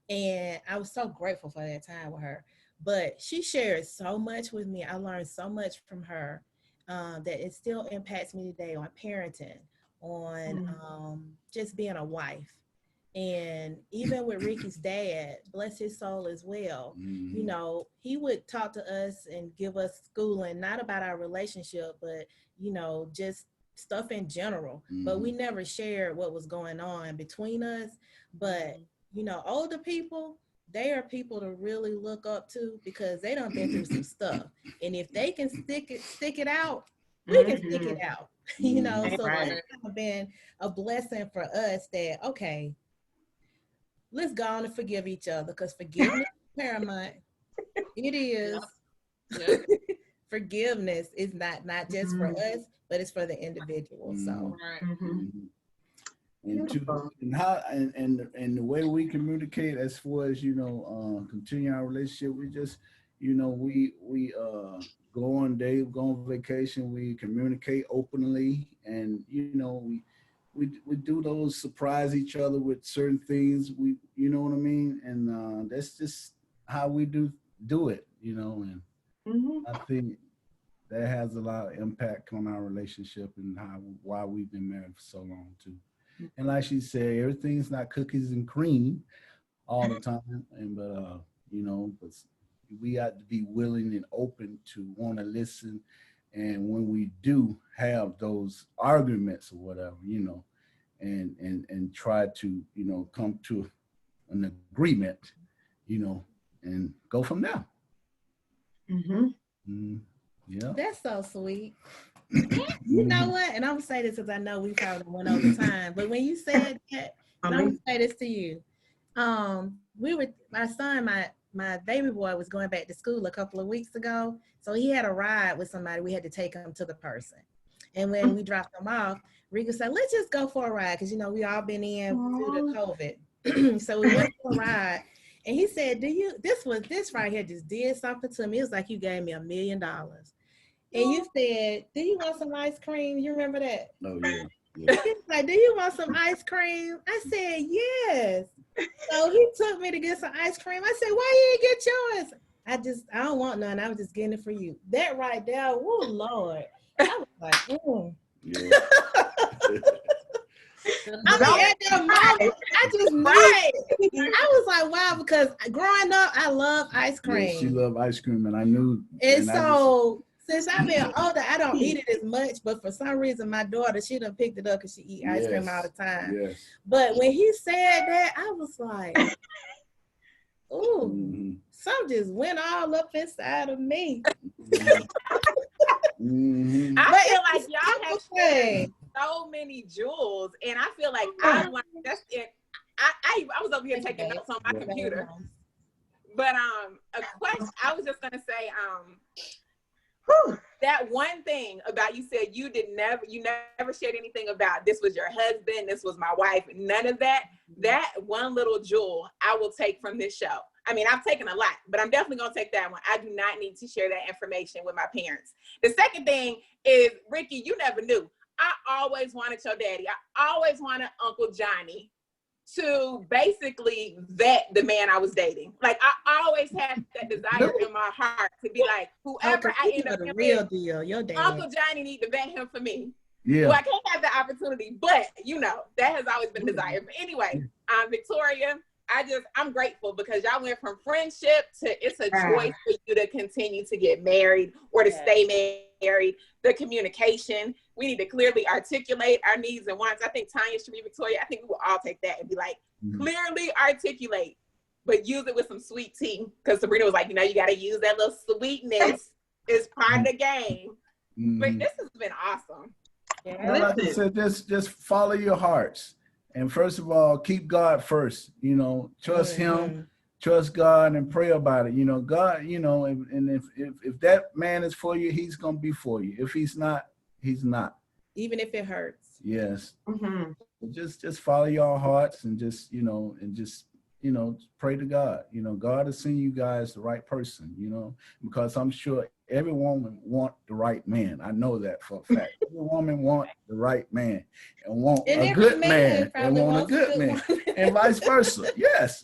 and I was so grateful for that time with her. But she shared so much with me. I learned so much from her that it still impacts me today on parenting, on just being a wife. And even with Ricky's dad, bless his soul as well, you know, he would talk to us and give us schooling, not about our relationship, but, you know, just stuff in general. But we never shared what was going on between us. But, you know, older people, they are people to really look up to because they done been through some stuff. And if they can stick it out, we can stick it out, you know. So it's been a blessing for us that, okay, let's go on and forgive each other, because forgiveness is paramount. It is. Forgiveness is not just for us, but it's for the individual. So and the way we communicate as far as, you know, continue our relationship, we just, you know, we go on vacation, we communicate openly, and, you know, we do those, surprise each other with certain things, you know what I mean? And that's just how we do it, you know. And I think that has a lot of impact on our relationship and why we've been married for so long too. And like she said, everything's not cookies and cream all the time, but you know, but we got to be willing and open to want to listen. And when we do have those arguments or whatever, you know, and try to, you know, come to an agreement, you know, and go from there. Yeah. That's so sweet. You know what? And I'm gonna say this because I know we probably went over time, but when you said that, I'm gonna say this to you. My son, my baby boy was going back to school a couple of weeks ago. So he had a ride with somebody. We had to take him to the person. And when we dropped him off, Rika said, let's just go for a ride. Cause you know, we all been in due to COVID. So we went for a ride. And he said, this right here just did something to me. It was like you gave me $1 million. And you said, do you want some ice cream? You remember that? Oh, yeah. He's like, do you want some ice cream? I said, yes. So he took me to get some ice cream. I said, why you didn't get yours? I don't want none. I was just getting it for you. That right there, oh, Lord. I was like, Yeah. I mean, at that moment, I just knew it. I was like, wow, because growing up, I love ice cream. Yeah, she loved ice cream, and I knew. And so, since I've been older, I don't eat it as much, but for some reason, my daughter, she done picked it up because she eat ice cream all the time. Yes. But when he said that, I was like, ooh. Some just went all up inside of me. Mhm. I feel like y'all have Okay. so many jewels, and I feel like I want that's it. I was over here taking notes on my computer. But a question I was just gonna say, that one thing about you said you never shared anything about this was your husband, this was my wife, none of that. That one little jewel I will take from this show. I mean, I've taken a lot, but I'm definitely gonna take that one. I do not need to share that information with my parents. The second thing is, Ricky, you never knew. I always wanted your daddy. I always wanted Uncle Johnny to basically vet the man I was dating. Like, I always had that desire in my heart to be like, whoever I end up the with, real deal, your dad. Uncle Johnny need to vet him for me. Yeah. Well, I can't have the opportunity, but that has always been a desire. But anyway, Victoria, I'm grateful because y'all went from friendship to it's a choice for you to continue to get married or to stay married. The communication, we need to clearly articulate our needs and wants. I think Tanya should be Victoria. I think we will all take that and be like, clearly articulate, but use it with some sweet tea. Because Sabrina was like, you got to use that little sweetness is part of the game. But this has been awesome. Well, like I said, just follow your hearts. And first of all, keep God first, trust him, trust God and pray about it. God, and if that man is for you, he's going to be for you. If he's not, he's not. Even if it hurts. Yes. Just follow your hearts and just pray to God. God has seen you guys the right person, because I'm sure every woman want the right man. I know that for a fact. Every woman want the right man and want a good man and want a good man and vice versa. Yes.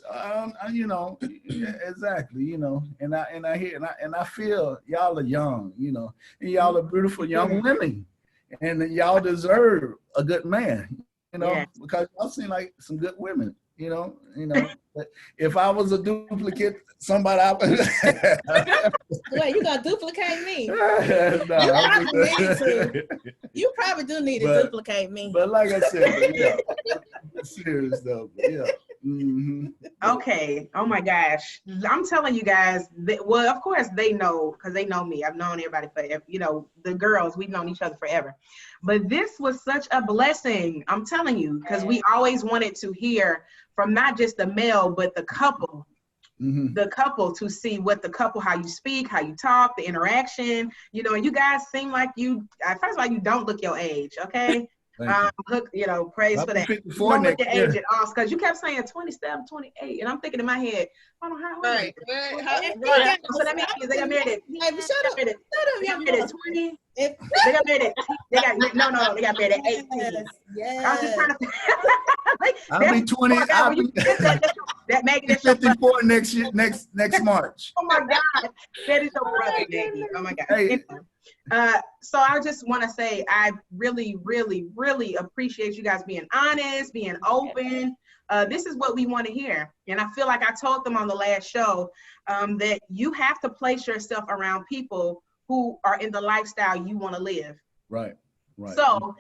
Exactly. And I hear and I feel y'all are young, and y'all are beautiful young women, and y'all deserve a good man, because y'all seem like some good women. But if I was a duplicate, somebody Well, you gonna duplicate me? No, You probably do need to duplicate me. But like I said, serious though. Yeah. Okay. Oh my gosh. I'm telling you guys. Well, of course they know because they know me. I've known everybody forever. The girls, we've known each other forever. But this was such a blessing. I'm telling you, because we always wanted to hear from not just the male, but the couple. The couple, to see what the couple, how you speak, how you talk, the interaction, and you guys seem like first of all, you don't look your age, okay? Praise I'll for that. You don't look your age at all, because you kept saying 27, 28, and I'm thinking in my head, I don't know how old Right. So that means they got married at, Shut up. they got married at 20. They got married at, they got married at 18. Yes. I was just trying to I'll be 20. I'll be that Maggie, 54 next March. Oh my God, that is so brother, Maggie. Oh my God. Hey. So I just want to say I really, really, really appreciate you guys being honest, being open. This is what we want to hear, and I feel like I told them on the last show that you have to place yourself around people who are in the lifestyle you want to live. Right. Right. So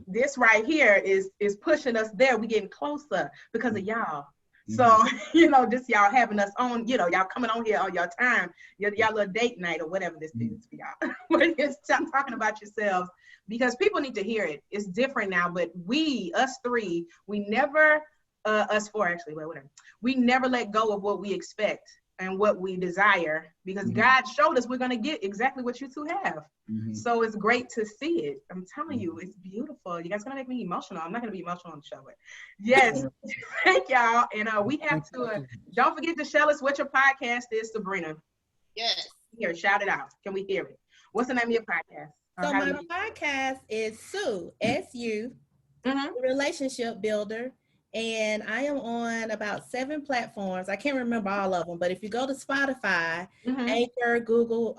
this right here is pushing us there. We're getting closer because of y'all. So, just y'all having us on, y'all coming on here on your time, y'all little date night or whatever this is for y'all. But it's talking about yourselves because people need to hear it. It's different now, but us three, we never, us four actually, but whatever. We never let go of what we expect and what we desire because God showed us we're going to get exactly what you two have. So it's great to see it. I'm telling you, it's beautiful. You guys going to make me emotional. I'm not going to be emotional on the show, but yes, thank y'all. And we have to, don't forget to tell us what your podcast is, Sabrina. Yes. Here, shout it out. Can we hear it? What's the name of your podcast? So my podcast is Sue, S-U, Relationship Builder. And I am on about 7 platforms. I can't remember all of them, but if you go to Spotify, Anchor, Google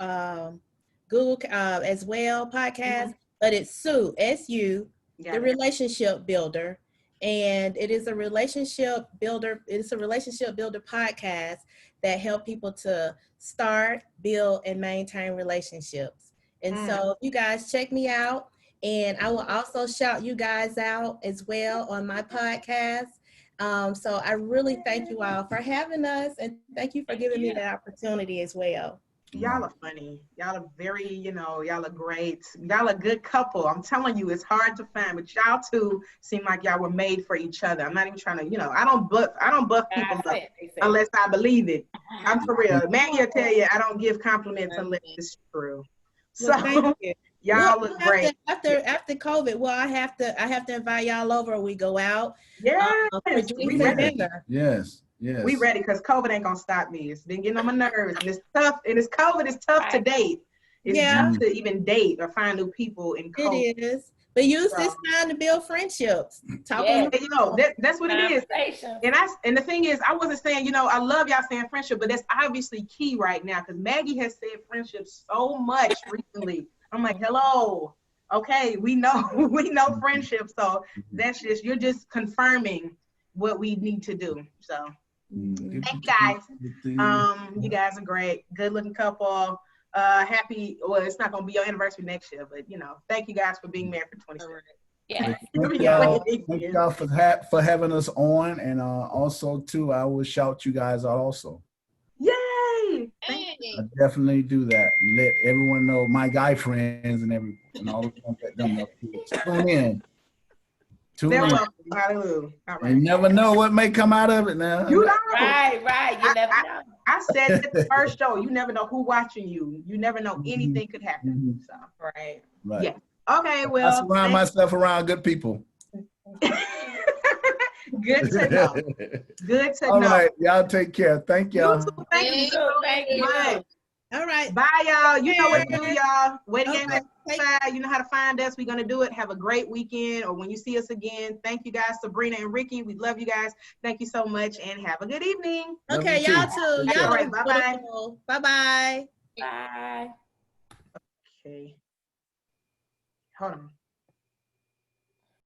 as well, podcast, but it's Sue, S-U, the Relationship Builder. And it is a relationship builder. It's a relationship builder podcast that help people to start, build, and maintain relationships. And so you guys check me out. And I will also shout you guys out as well on my podcast. So I really thank you all for having us, and thank you for giving me that opportunity as well. Y'all are funny. Y'all are very, y'all are great. Y'all a good couple. I'm telling you, it's hard to find, but y'all two seem like y'all were made for each other. I'm not even trying to, I don't buff people up unless I believe it. I'm for real. Maggie will tell you I don't give compliments unless it's true. Well, So thank you. y'all look great. After COVID, well, I have to invite y'all over. We go out. Yes, For we drinks and ready. dinner. Yes. We ready because COVID ain't gonna stop me. It's been getting on my nerves, and it's tough. And it's COVID is tough to date. It's tough to even date or find new people in COVID. It is. But use this time to build friendships. Talk on that's what it is. And the thing is, I wasn't saying, I love y'all saying friendship, but that's obviously key right now because Maggie has said friendship so much recently. I'm like, hello, okay, we know friendship. So that's you're just confirming what we need to do. So thank you guys. You guys are great. Good looking couple. Happy, well, it's not gonna be your anniversary next year, but thank you guys for being married for 26 years. Yeah. Thank y'all for having us on, and also too, I will shout you guys out also. Yay! I definitely do that. And let everyone know, my guy friends and all the ones that don't know. Tune in. Hallelujah. All right. You never know what may come out of it now. You know. Right. You never know. I said it the first show. You never know who watching you. You never know anything could happen. So Right. Yeah. Okay. Well, I surround myself around good people. Good to know. Good to know. All right, y'all take care. Thank y'all. Thank you. Thank you. All right. Bye, y'all. You know what to do, y'all. Waiting Game Okay. You know how to find us. We're going to do it. Have a great weekend, or when you see us again. Thank you guys, Sabrina and Ricky. We love you guys. Thank you so much, and have a good evening. Okay, y'all too. Y'all All right, bye-bye. Bye-bye. Bye. Okay. Hold on.